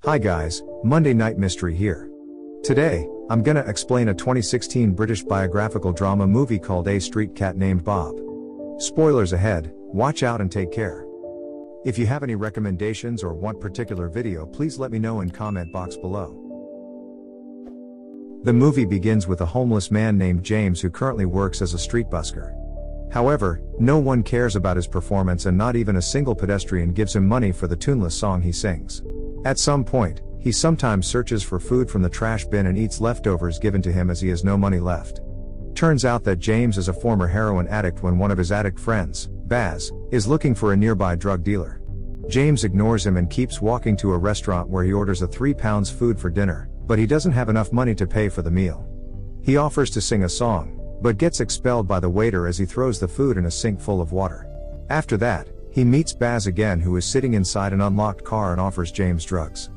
Hi guys, Monday Night Mystery here. Today, I'm gonna explain a 2016 British biographical drama movie called A Street Cat Named Bob. Spoilers ahead, watch out and take care. If you have any recommendations or want particular video, please let me know in comment box below. The movie begins with a homeless man named James who currently works as a street busker. However, no one cares about his performance and not even a single pedestrian gives him money for the tuneless song he sings. At some point, he sometimes searches for food from the trash bin and eats leftovers given to him as he has no money left. Turns out that James is a former heroin addict when one of his addict friends, Baz, is looking for a nearby drug dealer. James ignores him and keeps walking to a restaurant where he orders a £3 food for dinner, but he doesn't have enough money to pay for the meal. He offers to sing a song, but gets expelled by the waiter as he throws the food in a sink full of water. After that, he meets Baz again, who is sitting inside an unlocked car and offers James drugs.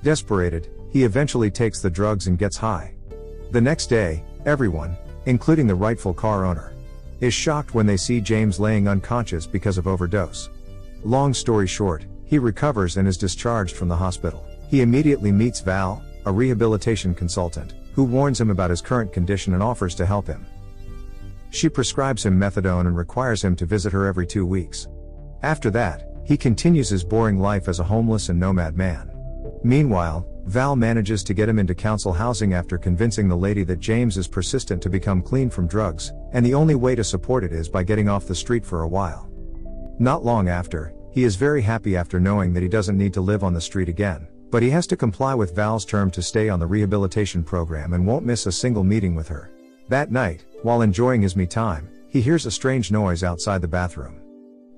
Desperated, he eventually takes the drugs and gets high. The next day, everyone, including the rightful car owner, is shocked when they see James laying unconscious because of overdose. Long story short, he recovers and is discharged from the hospital. He immediately meets Val, a rehabilitation consultant, who warns him about his current condition and offers to help him. She prescribes him methadone and requires him to visit her every 2 weeks. After that, he continues his boring life as a homeless and nomad man. Meanwhile, Val manages to get him into council housing after convincing the lady that James is persistent to become clean from drugs, and the only way to support it is by getting off the street for a while. Not long after, he is very happy after knowing that he doesn't need to live on the street again, but he has to comply with Val's term to stay on the rehabilitation program and won't miss a single meeting with her. That night, while enjoying his me time, he hears a strange noise outside the bathroom.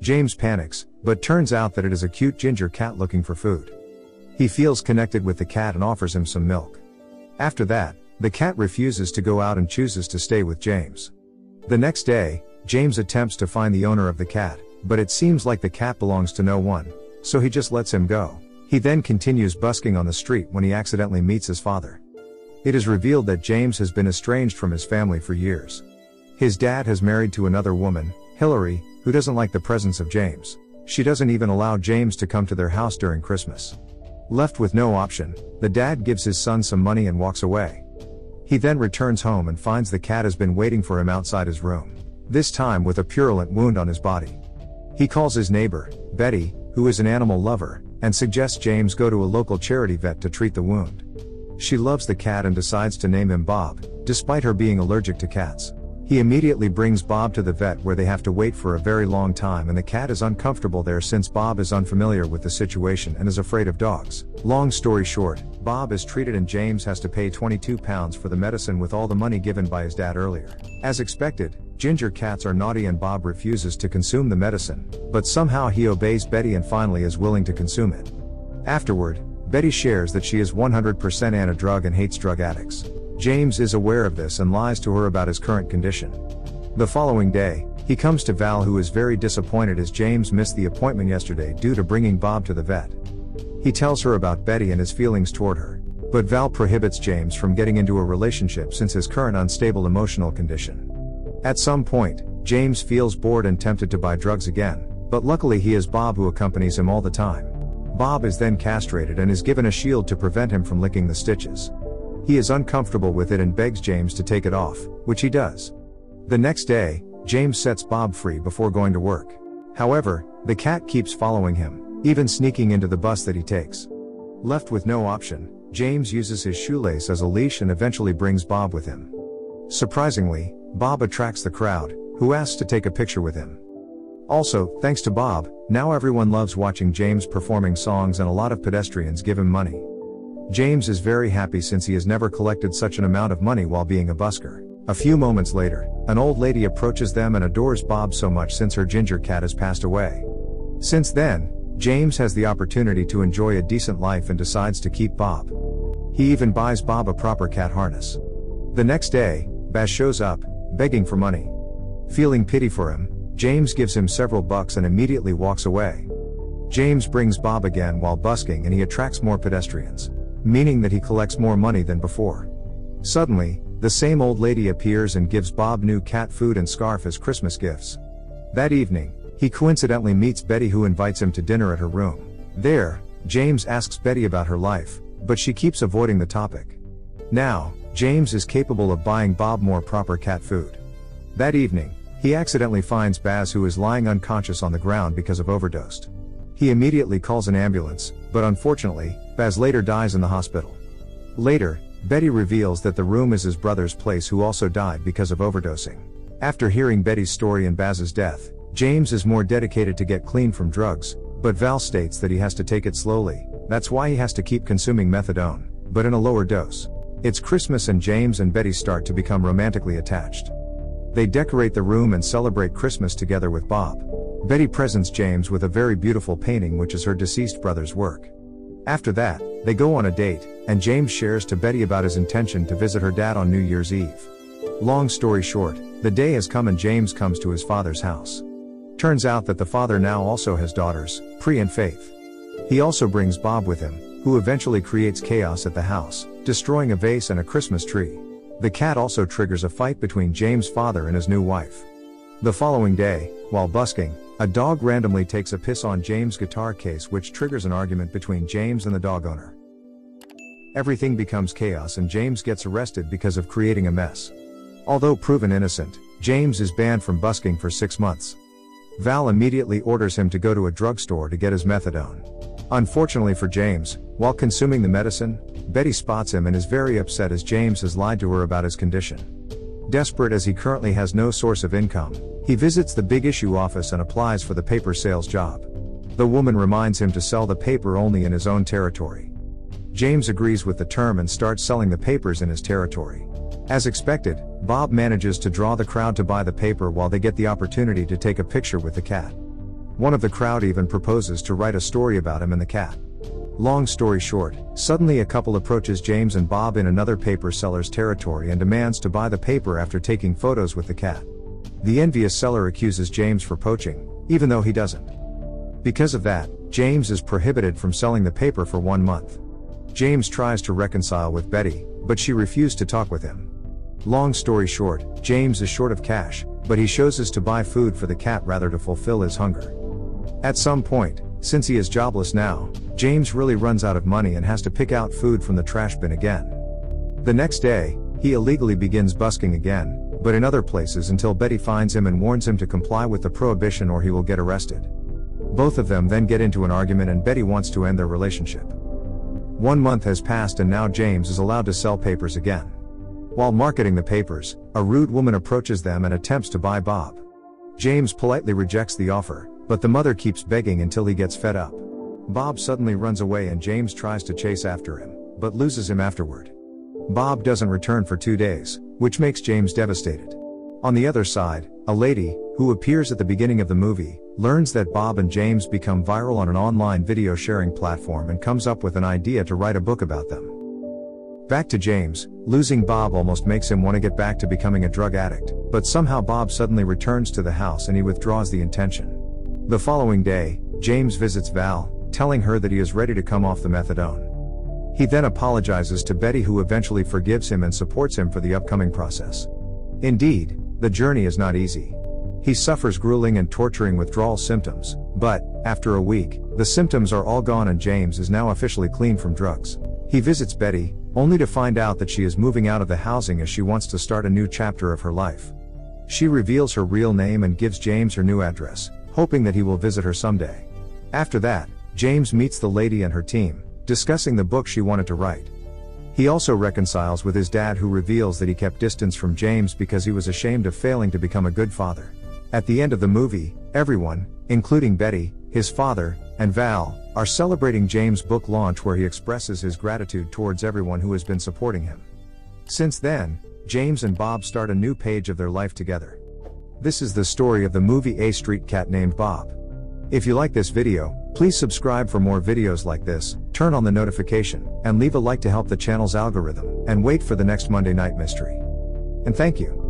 James panics, but turns out that it is a cute ginger cat looking for food. He feels connected with the cat and offers him some milk. After that, the cat refuses to go out and chooses to stay with James. The next day, James attempts to find the owner of the cat, but it seems like the cat belongs to no one, so he just lets him go. He then continues busking on the street when he accidentally meets his father. It is revealed that James has been estranged from his family for years. His dad has married to another woman, Hillary, who doesn't like the presence of James. She doesn't even allow James to come to their house during Christmas. Left with no option, the dad gives his son some money and walks away. He then returns home and finds the cat has been waiting for him outside his room, this time with a purulent wound on his body. He calls his neighbor, Betty, who is an animal lover, and suggests James go to a local charity vet to treat the wound. She loves the cat and decides to name him Bob, despite her being allergic to cats. He immediately brings Bob to the vet where they have to wait for a very long time, and the cat is uncomfortable there since Bob is unfamiliar with the situation and is afraid of dogs. Long story short, Bob is treated and James has to pay £22 for the medicine with all the money given by his dad earlier. As expected, ginger cats are naughty and Bob refuses to consume the medicine, but somehow he obeys Betty and finally is willing to consume it. Afterward, Betty shares that she is 100% anti-drug and hates drug addicts. James is aware of this and lies to her about his current condition. The following day, he comes to Val, who is very disappointed as James missed the appointment yesterday due to bringing Bob to the vet. He tells her about Betty and his feelings toward her, but Val prohibits James from getting into a relationship since his current unstable emotional condition. At some point, James feels bored and tempted to buy drugs again, but luckily he has Bob who accompanies him all the time. Bob is then castrated and is given a shield to prevent him from licking the stitches. He is uncomfortable with it and begs James to take it off, which he does. The next day, James sets Bob free before going to work. However, the cat keeps following him, even sneaking into the bus that he takes. Left with no option, James uses his shoelace as a leash and eventually brings Bob with him. Surprisingly, Bob attracts the crowd, who asks to take a picture with him. Also, thanks to Bob, now everyone loves watching James performing songs and a lot of pedestrians give him money. James is very happy since he has never collected such an amount of money while being a busker. A few moments later, an old lady approaches them and adores Bob so much since her ginger cat has passed away. Since then, James has the opportunity to enjoy a decent life and decides to keep Bob. He even buys Bob a proper cat harness. The next day, Baz shows up, begging for money. Feeling pity for him, James gives him several bucks and immediately walks away. James brings Bob again while busking and he attracts more pedestrians, meaning that he collects more money than before. Suddenly, the same old lady appears and gives Bob new cat food and scarf as Christmas gifts. That evening, he coincidentally meets Betty, who invites him to dinner at her room. There, James asks Betty about her life, but she keeps avoiding the topic. Now, James is capable of buying Bob more proper cat food. That evening, he accidentally finds Baz, who is lying unconscious on the ground because of overdosed. He immediately calls an ambulance, but unfortunately, Baz later dies in the hospital. Later, Betty reveals that the room is his brother's place, who also died because of overdosing. After hearing Betty's story and Baz's death, James is more dedicated to get clean from drugs, but Val states that he has to take it slowly. That's why he has to keep consuming methadone, but in a lower dose. It's Christmas and James and Betty start to become romantically attached. They decorate the room and celebrate Christmas together with Bob. Betty presents James with a very beautiful painting which is her deceased brother's work. After that, they go on a date, and James shares to Betty about his intention to visit her dad on New Year's Eve. Long story short, the day has come and James comes to his father's house. Turns out that the father now also has daughters, Pri and Faith. He also brings Bob with him, who eventually creates chaos at the house, destroying a vase and a Christmas tree. The cat also triggers a fight between James' father and his new wife. The following day, while busking, a dog randomly takes a piss on James' guitar case, which triggers an argument between James and the dog owner. Everything becomes chaos and James gets arrested because of creating a mess. Although proven innocent, James is banned from busking for 6 months. Val immediately orders him to go to a drugstore to get his methadone. Unfortunately for James, while consuming the medicine, Betty spots him and is very upset as James has lied to her about his condition. Desperate as he currently has no source of income, he visits the Big Issue office and applies for the paper sales job. The woman reminds him to sell the paper only in his own territory. James agrees with the term and starts selling the papers in his territory. As expected, Bob manages to draw the crowd to buy the paper while they get the opportunity to take a picture with the cat. One of the crowd even proposes to write a story about him and the cat. Long story short, suddenly a couple approaches James and Bob in another paper seller's territory and demands to buy the paper after taking photos with the cat. The envious seller accuses James for poaching, even though he doesn't. Because of that, James is prohibited from selling the paper for 1 month. James tries to reconcile with Betty, but she refused to talk with him. Long story short, James is short of cash, but he chooses to buy food for the cat rather to fulfill his hunger. At some point, since he is jobless now, James really runs out of money and has to pick out food from the trash bin again. The next day, he illegally begins busking again, but in other places until Betty finds him and warns him to comply with the prohibition or he will get arrested. Both of them then get into an argument and Betty wants to end their relationship. 1 month has passed and now James is allowed to sell papers again. While marketing the papers, a rude woman approaches them and attempts to buy Bob. James politely rejects the offer, but the mother keeps begging until he gets fed up. Bob suddenly runs away and James tries to chase after him, but loses him afterward. Bob doesn't return for 2 days, which makes James devastated. On the other side, a lady, who appears at the beginning of the movie, learns that Bob and James become viral on an online video sharing platform and comes up with an idea to write a book about them. Back to James, losing Bob almost makes him want to get back to becoming a drug addict, but somehow Bob suddenly returns to the house and he withdraws the intention. The following day, James visits Val, telling her that he is ready to come off the methadone. He then apologizes to Betty, who eventually forgives him and supports him for the upcoming process. Indeed, the journey is not easy. He suffers grueling and torturing withdrawal symptoms, but, after a week, the symptoms are all gone and James is now officially clean from drugs. He visits Betty, only to find out that she is moving out of the housing as she wants to start a new chapter of her life. She reveals her real name and gives James her new address, hoping that he will visit her someday. After that, James meets the lady and her team, discussing the book she wanted to write. He also reconciles with his dad, who reveals that he kept distance from James because he was ashamed of failing to become a good father. At the end of the movie, everyone, including Betty, his father, and Val, are celebrating James' book launch, where he expresses his gratitude towards everyone who has been supporting him. Since then, James and Bob start a new page of their life together. This is the story of the movie A Street Cat Named Bob. If you like this video, please subscribe for more videos like this, turn on the notification, and leave a like to help the channel's algorithm, and wait for the next Monday Night Mystery. And thank you.